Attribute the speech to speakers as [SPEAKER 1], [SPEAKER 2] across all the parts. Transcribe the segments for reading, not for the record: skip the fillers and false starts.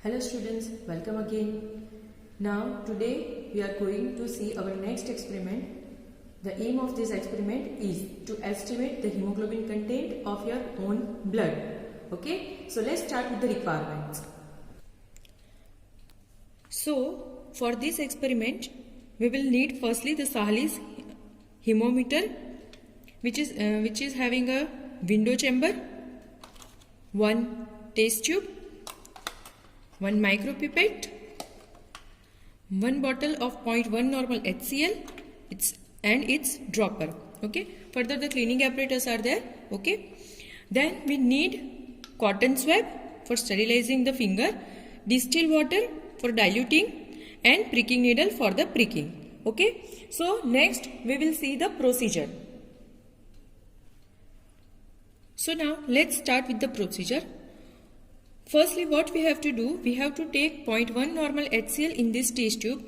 [SPEAKER 1] Hello students, welcome again. Now today we are going to see our next experiment. The aim of this experiment is to estimate the hemoglobin content of your own blood. Okay, so let's start with the requirements. So for this experiment we will need firstly the Sahalis hemometer which is having a window chamber, one test tube, one micropipette, one bottle of 0.1 normal HCl, and its dropper. Okay. Further, the cleaning apparatus are there. Okay. Then we need cotton swab for sterilizing the finger, distilled water for diluting, and pricking needle for the pricking. Okay. So next we will see the procedure. So now let's start with the procedure. Firstly, what we have to do, we have to take 0.1 normal HCl in this test tube.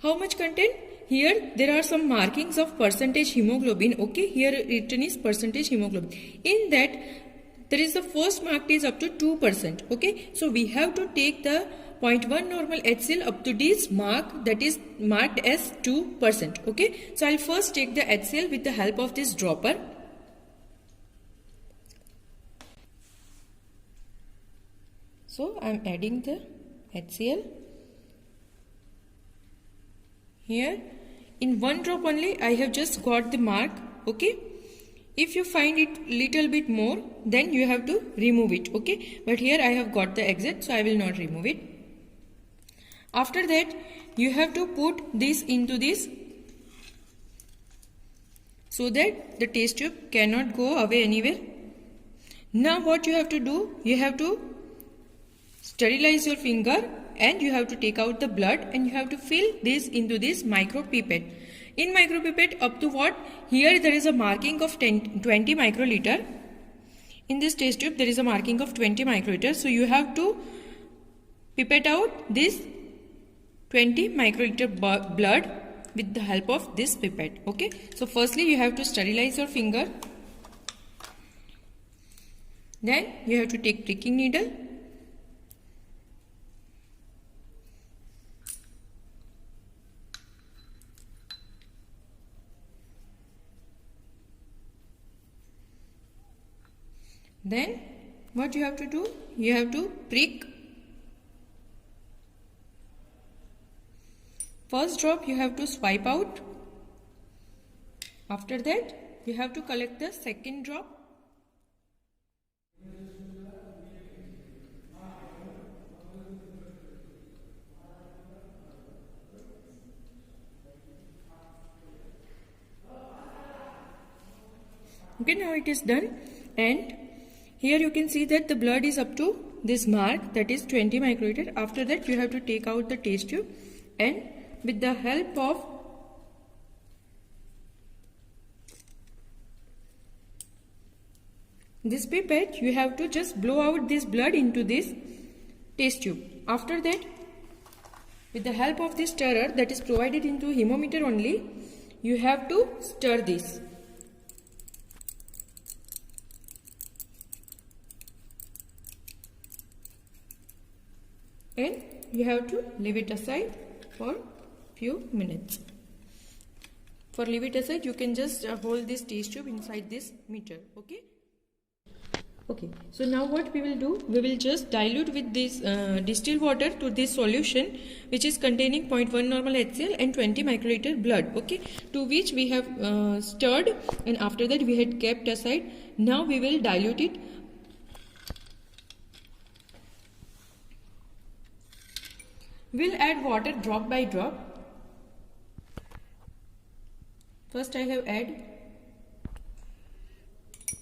[SPEAKER 1] How much content? Here there are some markings of percentage hemoglobin. Okay, here written is percentage hemoglobin. In that there is the first marked is up to 2%. Okay, so we have to take the 0.1 normal HCl up to this mark, that is marked as 2%. Okay, so I'll first take the HCl with the help of this dropper. So I am adding the HCl here. In one drop only I have just got the mark. Okay, if you find it little bit more, then you have to remove it. Okay, but here I have got the exact, so I will not remove it. After that you have to put this into this so that the test tube cannot go away anywhere. Now what you have to do, you have to sterilize your finger and you have to take out the blood and you have to fill this into this micropipette. In micropipette up to what? Here there is a marking of 20 microliter. In this test tube there is a marking of 20 microliter. So you have to pipette out this 20 microliter blood with the help of this pipette. Okay. So firstly you have to sterilize your finger. Then you have to take pricking needle. Then what you have to do, you have to prick. First drop you have to swipe out. After that you have to collect the second drop. Okay, now it is done, and here you can see that the blood is up to this mark, that is 20 microliter. After that you have to take out the test tube and with the help of this pipette you have to just blow out this blood into this test tube. After that, with the help of this stirrer that is provided into hemometer only, you have to stir this. And you have to leave it aside for few minutes. For leave it aside, you can just hold this test tube inside this meter. Okay. Okay. So now what we will do? We will just dilute with this distilled water to this solution, which is containing 0.1 normal HCl and 20 microliter blood. Okay. To which we have stirred, and after that we had kept aside. Now we will dilute it. We'll add water drop by drop. First I have add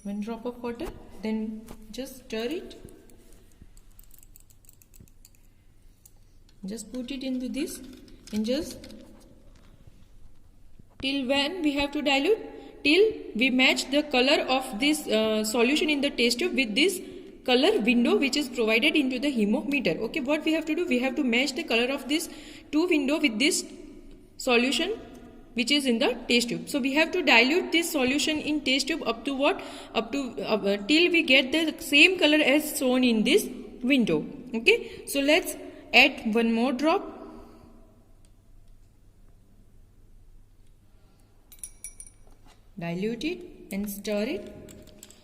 [SPEAKER 1] 1 drop of water, then just stir it. Just put it into this and just till when we have to dilute? Till we match the color of this solution in the test tube with this color window which is provided into the hemometer. Okay, what we have to do, we have to match the color of this two window with this solution which is in the test tube. So we have to dilute this solution in test tube up to what? Up to till we get the same color as shown in this window. Okay, so let's add one more drop. Dilute it and stir it.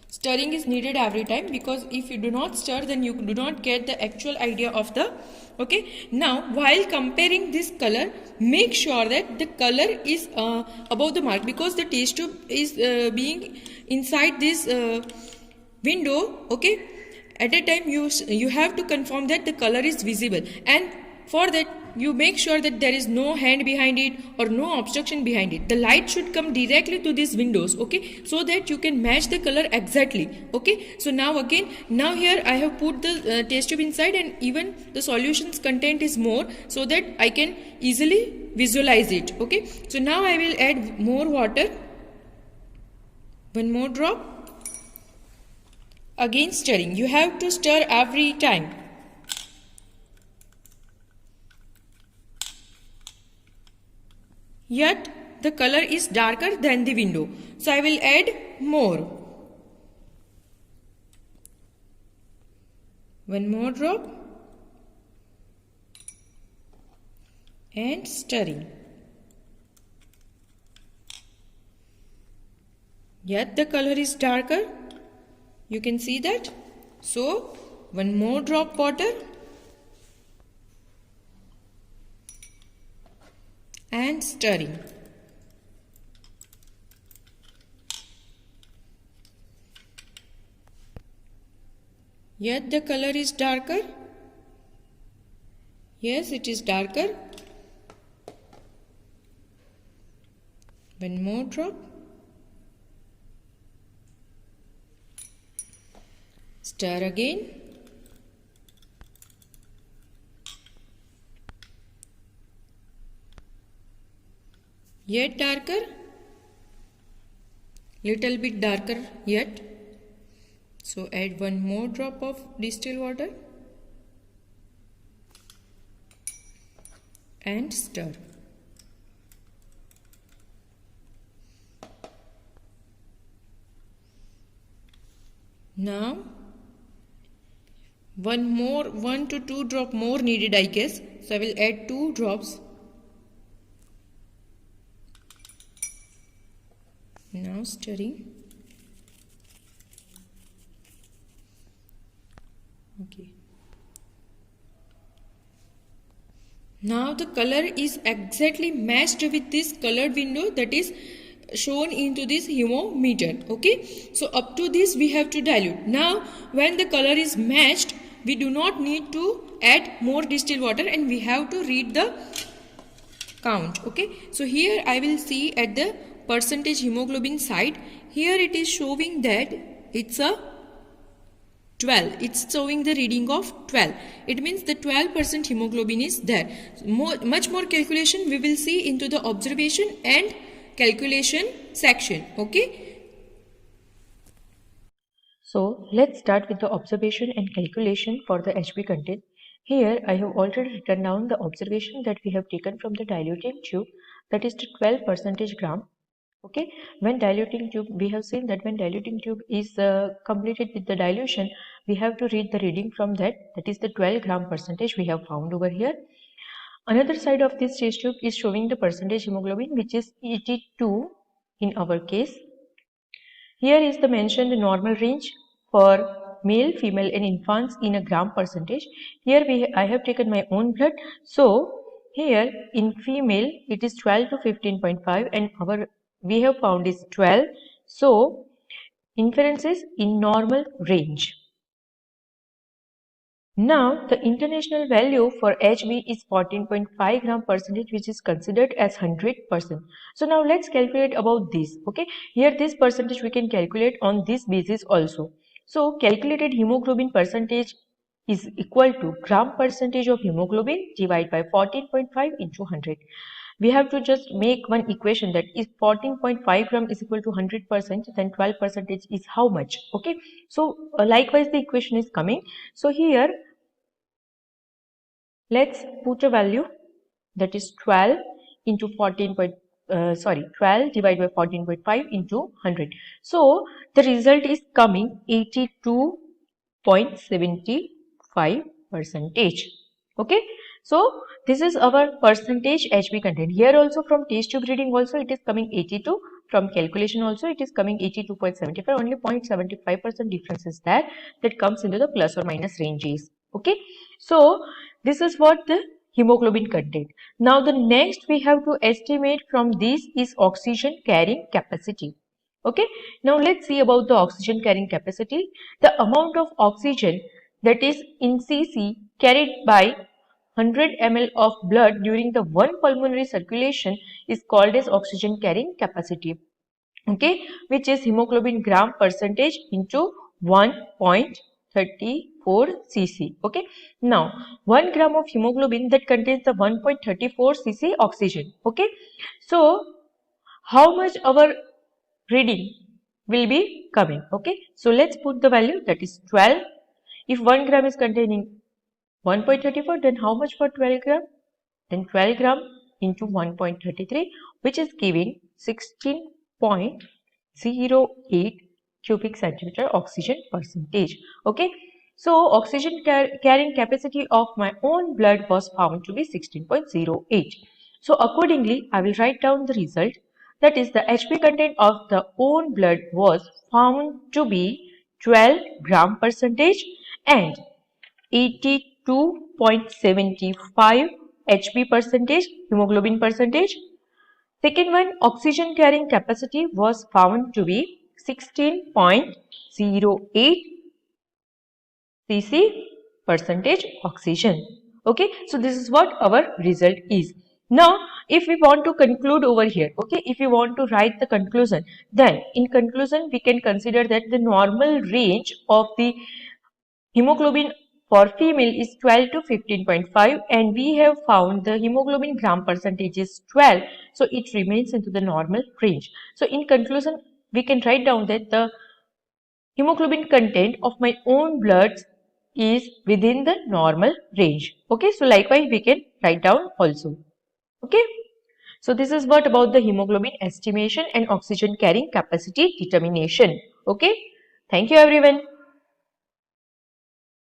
[SPEAKER 1] Stirring is needed every time, because if you do not stir, then you do not get the actual idea of the, okay. Now while comparing this color, make sure that the color is above the mark, because the test tube is being inside this window, okay. At a time you have to confirm that the color is visible, and for that you make sure that there is no hand behind it or no obstruction behind it. The light should come directly to these windows, okay, so that you can match the color exactly, okay. So now again, now here I have put the test tube inside, and even the solution's content is more, so that I can easily visualize it, okay. So now I will add more water, one more drop. Again stirring. You have to stir every time. Yet the color is darker than the window, so I will add more. One more drop and stirring. Yet the color is darker. You can see that. So one more drop water and stirring. Yet the color is darker. Yes, it is darker. One more drop. Stir again. Yet darker, little bit darker yet. So add one more drop of distilled water and stir. Now 1 to 2 drop more needed, I guess. So I will add 2 drops. Now stirring. Okay. Now the color is exactly matched with this colored window that is shown into this hemometer, okay. So up to this we have to dilute. Now when the color is matched, we do not need to add more distilled water, and we have to read the count, okay. So here I will see at the percentage hemoglobin side, here it is showing that it's a 12. It's showing the reading of 12. It means the 12% hemoglobin is there. Much more calculation we will see into the observation and calculation section, okay.
[SPEAKER 2] So let's start with the observation and calculation for the HB content. Here I have already written down the observation that we have taken from the diluting tube, that is the 12% gram. Okay, when diluting tube, we have seen that when diluting tube is completed with the dilution, we have to read the reading from that, that is the 12 gram percentage we have found over here. Another side of this test tube is showing the percentage hemoglobin, which is 82 in our case. Here is the mentioned normal range for male, female and infants in a gram percentage. Here I have taken my own blood. So here in female it is 12 to 15.5 and we have found is 12. So inference is in normal range. Now the international value for HB is 14.5 gram percentage, which is considered as 100%. So now let's calculate about this. Okay, here this percentage we can calculate on this basis also. So calculated hemoglobin percentage is equal to gram percentage of hemoglobin divided by 14.5 into 100. We have to just make one equation, that if 14.5 gram is equal to 100%, then 12% is how much? Okay, so likewise the equation is coming. So here let's put a value, that is 12 into 12 divided by 14.5 into 100. So the result is coming 82.75%. Okay, so this is our percentage HB content. Here also from test tube reading also it is coming 82, from calculation also it is coming 82.75, only 0.75% difference is there, that comes into the plus or minus ranges. Okay, so this is what the hemoglobin content. Now the next we have to estimate from this is oxygen carrying capacity. Okay, now let's see about the oxygen carrying capacity. The amount of oxygen that is in cc carried by 100 ml of blood during the one pulmonary circulation is called as oxygen carrying capacity. Okay, which is hemoglobin gram percentage into 1.34 cc. Okay, now 1 gram of hemoglobin that contains the 1.34 cc oxygen. Okay, so how much our reading will be coming? Okay, so let's put the value, that is 12. If 1 gram is containing 1.34, then how much for 12 gram? Then 12 gram into 1.33, which is giving 16.08 cubic centimeter oxygen percentage. Okay, so oxygen carrying capacity of my own blood was found to be 16.08. So accordingly, I will write down the result. That is, the HB content of the own blood was found to be 12 gram percentage and 82.75 HB percentage, hemoglobin percentage. Second one, oxygen carrying capacity was found to be 16.08 cc percentage oxygen. Okay, so this is what our result is. Now, if we want to conclude over here, okay, if we want to write the conclusion, then in conclusion we can consider that the normal range of the hemoglobin for female is 12 to 15.5, and we have found the hemoglobin gram percentage is 12, so it remains into the normal range. So in conclusion, we can write down that the hemoglobin content of my own blood is within the normal range. Okay, so likewise we can write down also. Okay, so this is what about the hemoglobin estimation and oxygen carrying capacity determination. Okay, thank you everyone.